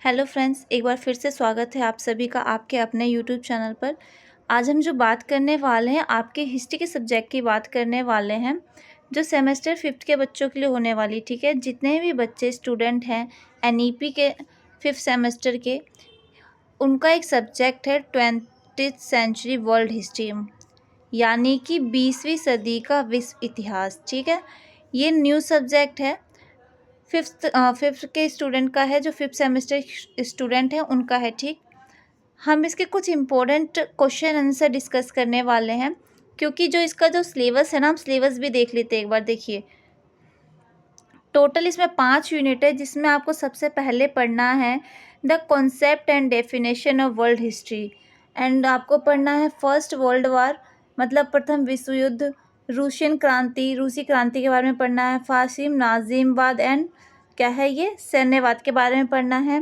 Hello friends, एक बार फिर से स्वागत है आप सभी का आपके अपने यूट्यूब चैनल पर। आज हम जो बात करने वाले हैं आपके हिस्ट्री के सब्जेक्ट की बात करने वाले हैं, जो सेमेस्टर 5th के बच्चों के लिए होने वाली। ठीक है, जितने भी बच्चे स्टूडेंट हैं एनईपी के 5th सेमेस्टर के, उनका एक सब्जेक्ट है 20th सेंचुरी वर्ल्ड हिस्ट्री, यानी कि 20वीं सदी का विश्व इतिहास। ठीक है, ये न्यू सब्जेक्ट है। फिफ्थ के स्टूडेंट का है, जो 5th सेमेस्टर स्टूडेंट है उनका है। ठीक, हम इसके कुछ इम्पोर्टेंट क्वेश्चन आंसर डिस्कस करने वाले हैं, क्योंकि जो इसका जो सिलेबस है ना, हम सिलेबस भी देख लेते हैं एक बार। देखिए, टोटल इसमें 5 यूनिट है, जिसमें आपको सबसे पहले पढ़ना है the concept and definition of world history, and आपको पढ़ना है फर्स्ट वर्ल्ड वार, मतलब प्रथम विश्व युद्ध, रूसी क्रांति के बारे में पढ़ना है, फासिम नाजीमवाद एंड क्या है ये सैन्यवाद के बारे में पढ़ना है,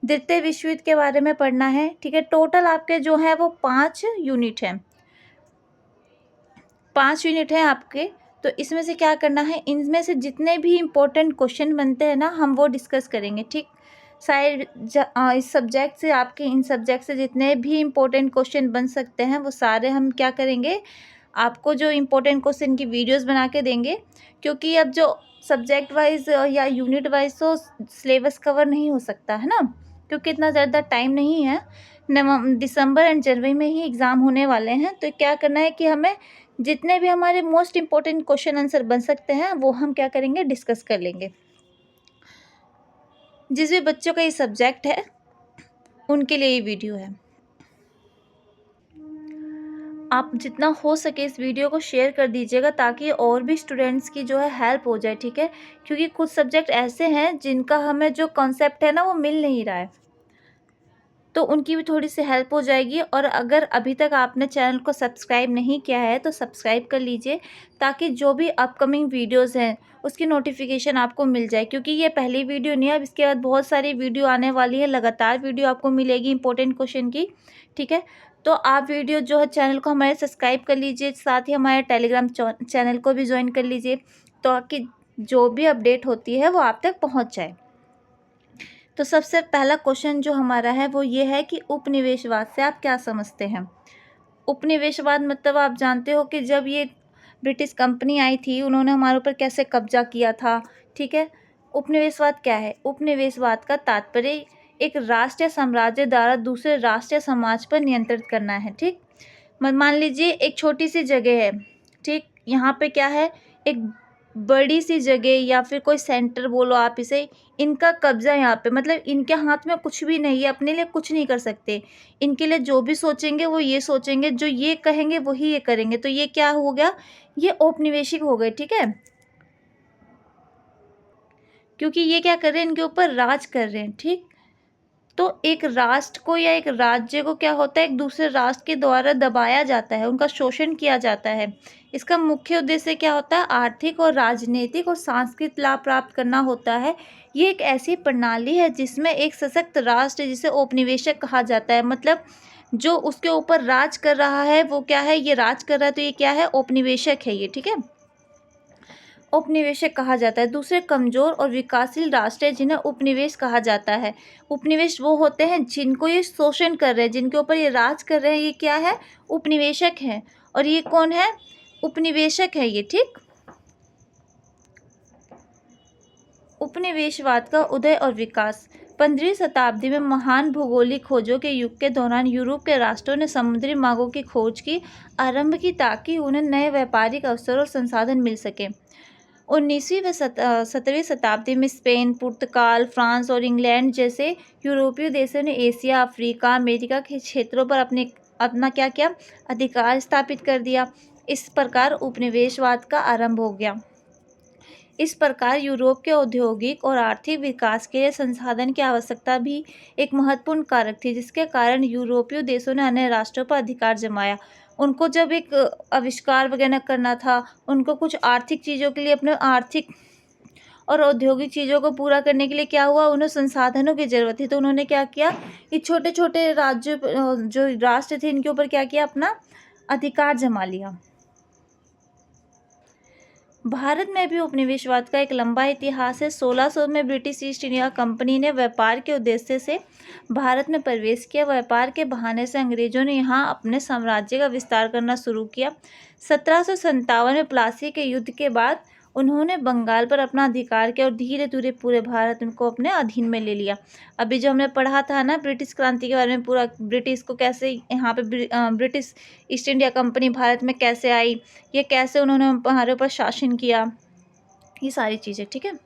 द्वितीय विश्व युद्ध के बारे में पढ़ना है। ठीक है, टोटल आपके जो है वो 5 यूनिट हैं, 5 यूनिट हैं आपके। तो इसमें से क्या करना है, इनमें से जितने भी इम्पोर्टेंट क्वेश्चन बनते हैं ना, हम वो डिस्कस करेंगे। ठीक, शायद इस सब्जेक्ट से आपके इन सब्जेक्ट से जितने भी इम्पोर्टेंट क्वेश्चन बन सकते हैं वो सारे हम क्या करेंगे, आपको जो इम्पोर्टेंट क्वेश्चन की वीडियोस बना के देंगे। क्योंकि अब जो सब्जेक्ट वाइज या यूनिट वाइज तो सिलेबस कवर नहीं हो सकता है ना, क्योंकि इतना ज़्यादा टाइम नहीं है। दिसंबर एंड जनवरी में ही एग्ज़ाम होने वाले हैं। तो क्या करना है कि हमें जितने भी हमारे मोस्ट इम्पोर्टेंट क्वेश्चन आंसर बन सकते हैं वो हम क्या करेंगे, डिस्कस कर लेंगे। जिस भी बच्चों का ये सब्जेक्ट है उनके लिए ये वीडियो है। आप जितना हो सके इस वीडियो को शेयर कर दीजिएगा, ताकि और भी स्टूडेंट्स की जो है हेल्प हो जाए। ठीक है, क्योंकि कुछ सब्जेक्ट ऐसे हैं जिनका हमें जो कॉन्सेप्ट है ना वो मिल नहीं रहा है, तो उनकी भी थोड़ी सी हेल्प हो जाएगी। और अगर अभी तक आपने चैनल को सब्सक्राइब नहीं किया है तो सब्सक्राइब कर लीजिए, ताकि जो भी अपकमिंग वीडियोस हैं उसकी नोटिफिकेशन आपको मिल जाए। क्योंकि ये पहली वीडियो नहीं है, अब इसके बाद बहुत सारी वीडियो आने वाली है, लगातार वीडियो आपको मिलेगी इंपॉर्टेंट क्वेश्चन की। ठीक है, तो आप वीडियो जो है चैनल को हमारे सब्सक्राइब कर लीजिए, साथ ही हमारे टेलीग्राम चैनल को भी ज्वाइन कर लीजिए, ताकि जो भी अपडेट होती है वो आप तक पहुँच जाए। तो सबसे पहला क्वेश्चन जो हमारा है वो ये है कि उपनिवेशवाद से आप क्या समझते हैं। उपनिवेशवाद मतलब आप जानते हो कि जब ये ब्रिटिश कंपनी आई थी, उन्होंने हमारे ऊपर कैसे कब्जा किया था। ठीक है, उपनिवेशवाद क्या है, उपनिवेशवाद का तात्पर्य एक राष्ट्रीय साम्राज्य द्वारा दूसरे राष्ट्रीय समाज पर नियंत्रित करना है। ठीक, मान लीजिए एक छोटी सी जगह है। ठीक, यहाँ पे क्या है, एक बड़ी सी जगह या फिर कोई सेंटर बोलो आप इसे, इनका कब्जा यहाँ पे, मतलब इनके हाथ में कुछ भी नहीं है, अपने लिए कुछ नहीं कर सकते। इनके लिए जो भी सोचेंगे वो ये सोचेंगे, जो ये कहेंगे वही ये करेंगे। तो ये क्या हो गया, ये औपनिवेशिक हो गए। ठीक है, क्योंकि ये क्या कर रहे हैं, इनके ऊपर राज कर रहे हैं। ठीक, तो एक राष्ट्र को या एक राज्य को क्या होता है, एक दूसरे राष्ट्र के द्वारा दबाया जाता है, उनका शोषण किया जाता है। इसका मुख्य उद्देश्य क्या होता है, आर्थिक और राजनीतिक और सांस्कृतिक लाभ प्राप्त करना होता है। ये एक ऐसी प्रणाली है जिसमें एक सशक्त राष्ट्र, जिसे औपनिवेशिक कहा जाता है, मतलब जो उसके ऊपर राज कर रहा है वो क्या है, ये राज कर रहा है, तो ये क्या है, औपनिवेशिक है ये। ठीक है, उपनिवेशक कहा जाता है। दूसरे कमजोर और विकासशील राष्ट्र है जिन्हें उपनिवेश कहा जाता है। उपनिवेश वो होते हैं जिनको ये शोषण कर रहे हैं, जिनके ऊपर ये राज कर रहे हैं, ये क्या है, उपनिवेशक है। और ये कौन है, उपनिवेशक है ये। ठीक, उपनिवेशवाद का उदय और विकास 15वीं शताब्दी में महान भौगोलिक खोजों के युग के दौरान यूरोप के राष्ट्रों ने समुद्री मार्गों की खोज की आरंभ की, ताकि उन्हें नए व्यापारिक अवसर और संसाधन मिल सके। 19वीं व 17वीं शताब्दी में स्पेन, पुर्तगाल, फ्रांस और इंग्लैंड जैसे यूरोपीय देशों ने एशिया, अफ्रीका, अमेरिका के क्षेत्रों पर अपना क्या किया, अधिकार स्थापित कर दिया। इस प्रकार उपनिवेशवाद का आरंभ हो गया। इस प्रकार यूरोप के औद्योगिक और आर्थिक विकास के लिए संसाधन की आवश्यकता भी एक महत्वपूर्ण कारक थी, जिसके कारण यूरोपीय देशों ने अन्य राष्ट्रों पर अधिकार जमाया। उनको जब एक आविष्कार वगैरह करना था, उनको कुछ आर्थिक चीज़ों के लिए, अपने आर्थिक और औद्योगिक चीज़ों को पूरा करने के लिए क्या हुआ, उन्हें संसाधनों की ज़रूरत थी। तो उन्होंने क्या किया, ये छोटे छोटे राज्य जो राष्ट्र थे इनके ऊपर क्या किया, अपना अधिकार जमा लिया। भारत में भी उपनिवेशवाद का एक लंबा इतिहास है। 1600 में ब्रिटिश ईस्ट इंडिया कंपनी ने व्यापार के उद्देश्य से भारत में प्रवेश किया। व्यापार के बहाने से अंग्रेजों ने यहाँ अपने साम्राज्य का विस्तार करना शुरू किया। 1757 में प्लासी के युद्ध के बाद उन्होंने बंगाल पर अपना अधिकार किया और धीरे धीरे पूरे भारत को अपने अधीन में ले लिया। अभी जो हमने पढ़ा था ना ब्रिटिश क्रांति के बारे में, पूरा ब्रिटिश को कैसे यहाँ पे British east India company Bharat में कैसे आई, ये कैसे उन्होंने हमारे ऊपर शासन किया, ये सारी चीज़ें, ठीक है।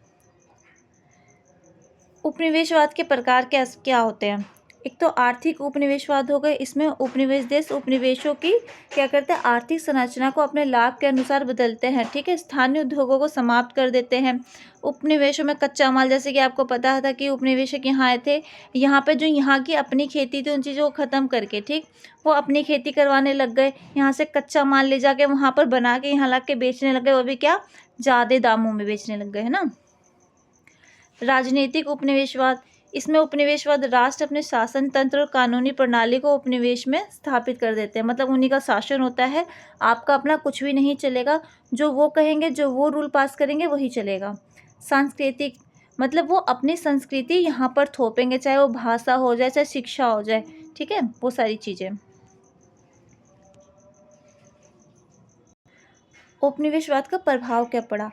उपनिवेशवाद के प्रकार क्या क्या होते हैं? एक तो आर्थिक उपनिवेशवाद हो गए। इसमें उपनिवेश देश उपनिवेशों की क्या करते हैं, आर्थिक संरचना को अपने लाभ के अनुसार बदलते हैं, ठीक है। स्थानीय उद्योगों को समाप्त कर देते हैं। उपनिवेशों में कच्चा माल, जैसे कि आपको पता था कि उपनिवेशक यहाँ आए थे, यहाँ पे जो यहाँ की अपनी खेती थी उन चीज़ों को ख़त्म करके, ठीक, वो अपनी खेती करवाने लग गए। यहाँ से कच्चा माल ले जाके वहाँ पर बना के यहाँ ला के बेचने लग गए, वो भी क्या, ज़्यादा दामों में बेचने लग गए, है ना। राजनीतिक उपनिवेशवाद, इसमें उपनिवेशवाद राष्ट्र अपने शासन तंत्र और कानूनी प्रणाली को उपनिवेश में स्थापित कर देते हैं, मतलब उन्हीं का शासन होता है, आपका अपना कुछ भी नहीं चलेगा, जो वो कहेंगे, जो वो रूल पास करेंगे वही चलेगा। सांस्कृतिक, मतलब वो अपनी संस्कृति यहाँ पर थोपेंगे, चाहे वो भाषा हो जाए, चाहे शिक्षा हो जाए, ठीक है, वो सारी चीज़ें। उपनिवेशवाद का प्रभाव क्या पड़ा?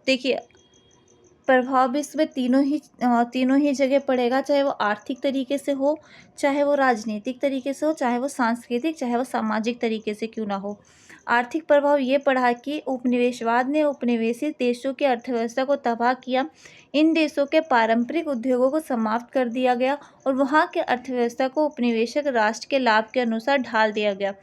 देखिए, प्रभाव भी इसमें तीनों ही जगह पड़ेगा, चाहे वो आर्थिक तरीके से हो, चाहे वो राजनीतिक तरीके से हो, चाहे वो सांस्कृतिक, चाहे वो सामाजिक तरीके से क्यों ना हो। आर्थिक प्रभाव ये पड़ा कि उपनिवेशवाद ने उपनिवेशी देशों की अर्थव्यवस्था को तबाह किया। इन देशों के पारंपरिक उद्योगों को समाप्त कर दिया गया और वहाँ के अर्थव्यवस्था को उपनिवेशक राष्ट्र के लाभ के अनुसार ढाल दिया गया।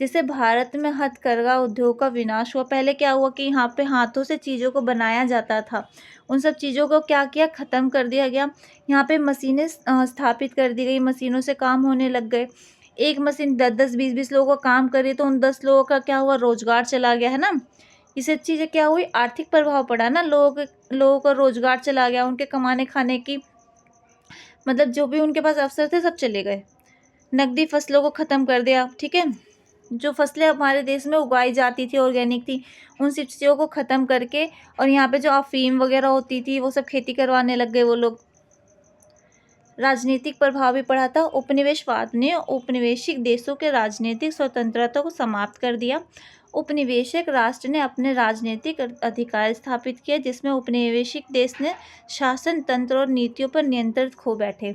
जैसे भारत में हथकरघा उद्योग का विनाश हुआ। पहले क्या हुआ कि यहाँ पे हाथों से चीज़ों को बनाया जाता था, उन सब चीज़ों को क्या किया, ख़त्म कर दिया गया। यहाँ पे मशीनें स्थापित कर दी गई, मशीनों से काम होने लग गए। एक मशीन 10-10, 20-20 लोगों का काम करे तो उन 10 लोगों का क्या हुआ, रोजगार चला गया, है ना। इससे चीज़ें क्या हुई, आर्थिक प्रभाव पड़ा ना, लोगों का रोजगार चला गया, उनके कमाने खाने की, मतलब जो भी उनके पास अवसर थे सब चले गए। नकदी फसलों को ख़त्म कर दिया, ठीक है। जो फसलें हमारे देश में उगाई जाती थी, ऑर्गेनिक थी, उन सब चीज़ों को ख़त्म करके, और यहाँ पे जो अफ़ीम वगैरह होती थी वो सब खेती करवाने लग गए वो लोग। राजनीतिक प्रभाव भी पड़ा था। उपनिवेशवाद ने औपनिवेशिक देशों के राजनीतिक स्वतंत्रता को समाप्त कर दिया। उपनिवेशक राष्ट्र ने अपने राजनीतिक अधिकार स्थापित किए, जिसमें उपनिवेशिक देश ने शासन तंत्र और नीतियों पर नियंत्रण खो बैठे।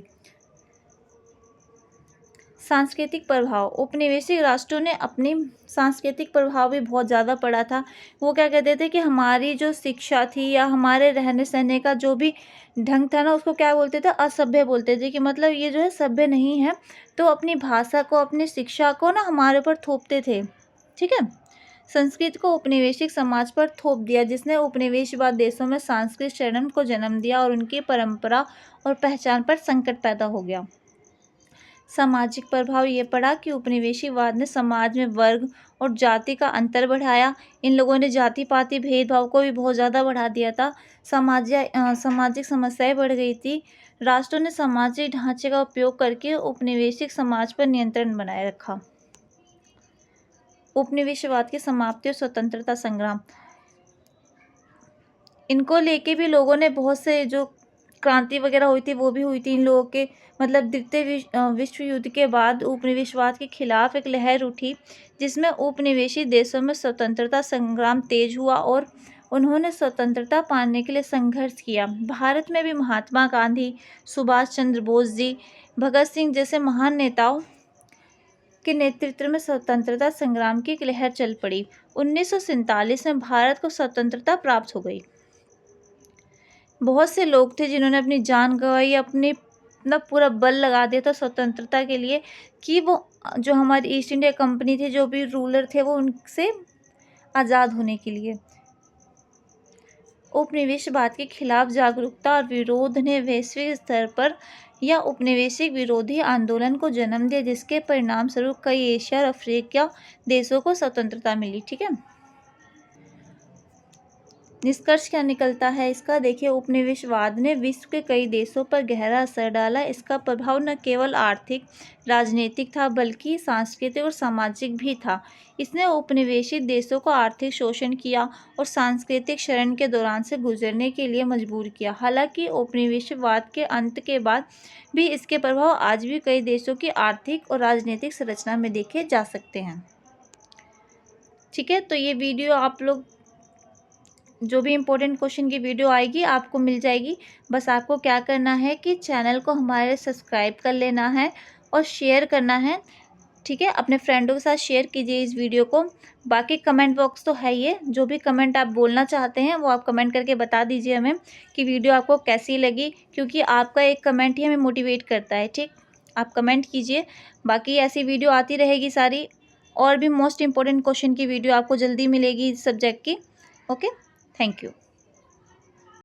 सांस्कृतिक प्रभाव, उपनिवेशिक राष्ट्रों ने अपनी सांस्कृतिक प्रभाव भी बहुत ज़्यादा पड़ा था। वो क्या कहते थे कि हमारी जो शिक्षा थी या हमारे रहने सहने का जो भी ढंग था ना, उसको क्या बोलते थे, असभ्य बोलते थे, कि मतलब ये जो है सभ्य नहीं है। तो अपनी भाषा को, अपनी शिक्षा को ना हमारे ऊपर थोपते थे, ठीक है। संस्कृत को उपनिवेशिक समाज पर थोप दिया, जिसने उपनिवेशवाद देशों में सांस्कृतिक शरण को जन्म दिया और उनकी परंपरा और पहचान पर संकट पैदा हो गया। सामाजिक प्रभाव ये पड़ा कि उपनिवेशवाद ने समाज में वर्ग और जाति का अंतर बढ़ाया। इन लोगों ने जाति पाति भेदभाव को भी बहुत ज़्यादा बढ़ा दिया था। सामाजिक समस्याएं बढ़ गई थी। राष्ट्रों ने सामाजिक ढांचे का उपयोग करके उपनिवेशिक समाज पर नियंत्रण बनाए रखा। उपनिवेशवाद की समाप्ति और स्वतंत्रता संग्राम, इनको लेके भी लोगों ने बहुत से जो क्रांति वगैरह हुई थी वो भी हुई थी इन लोगों के, मतलब द्वितीय विश्व युद्ध के बाद उपनिवेशवाद के खिलाफ एक लहर उठी, जिसमें उपनिवेशी देशों में स्वतंत्रता संग्राम तेज हुआ और उन्होंने स्वतंत्रता पाने के लिए संघर्ष किया। भारत में भी महात्मा गांधी, सुभाष चंद्र बोस जी, भगत सिंह जैसे महान नेताओं के नेतृत्व में स्वतंत्रता संग्राम की एक लहर चल पड़ी। 1947 में भारत को स्वतंत्रता प्राप्त हो गई। बहुत से लोग थे जिन्होंने अपनी जान गंवाई, अपना पूरा बल लगा दिया था स्वतंत्रता के लिए, कि वो जो हमारी ईस्ट इंडिया कंपनी थी, जो भी रूलर थे, वो उनसे आज़ाद होने के लिए। उपनिवेशवाद के खिलाफ जागरूकता और विरोध ने वैश्विक स्तर पर या उपनिवेशिक विरोधी आंदोलन को जन्म दिया, जिसके परिणाम स्वरूप कई एशिया और अफ्रीका देशों को स्वतंत्रता मिली, ठीक है। निष्कर्ष क्या निकलता है इसका, देखिए उपनिवेशवाद ने विश्व के कई देशों पर गहरा असर डाला। इसका प्रभाव न केवल आर्थिक राजनीतिक था बल्कि सांस्कृतिक और सामाजिक भी था। इसने उपनिवेशित देशों को आर्थिक शोषण किया और सांस्कृतिक क्षरण के दौरान से गुजरने के लिए मजबूर किया। हालांकि उपनिवेशवाद के अंत के बाद भी इसके प्रभाव आज भी कई देशों की आर्थिक और राजनीतिक संरचना में देखे जा सकते हैं। ठीक है, तो ये वीडियो आप लोग जो भी इम्पोर्टेंट क्वेश्चन की वीडियो आएगी आपको मिल जाएगी। बस आपको क्या करना है कि चैनल को हमारे सब्सक्राइब कर लेना है और शेयर करना है। ठीक है, अपने फ्रेंडों के साथ शेयर कीजिए इस वीडियो को। बाकी कमेंट बॉक्स तो है ही, जो भी कमेंट आप बोलना चाहते हैं वो आप कमेंट करके बता दीजिए हमें कि वीडियो आपको कैसी लगी, क्योंकि आपका एक कमेंट ही हमें मोटिवेट करता है। ठीक, आप कमेंट कीजिए। बाकी ऐसी वीडियो आती रहेगी सारी, और भी मोस्ट इम्पोर्टेंट क्वेश्चन की वीडियो आपको जल्दी मिलेगी इस सब्जेक्ट की। Okay, thank you.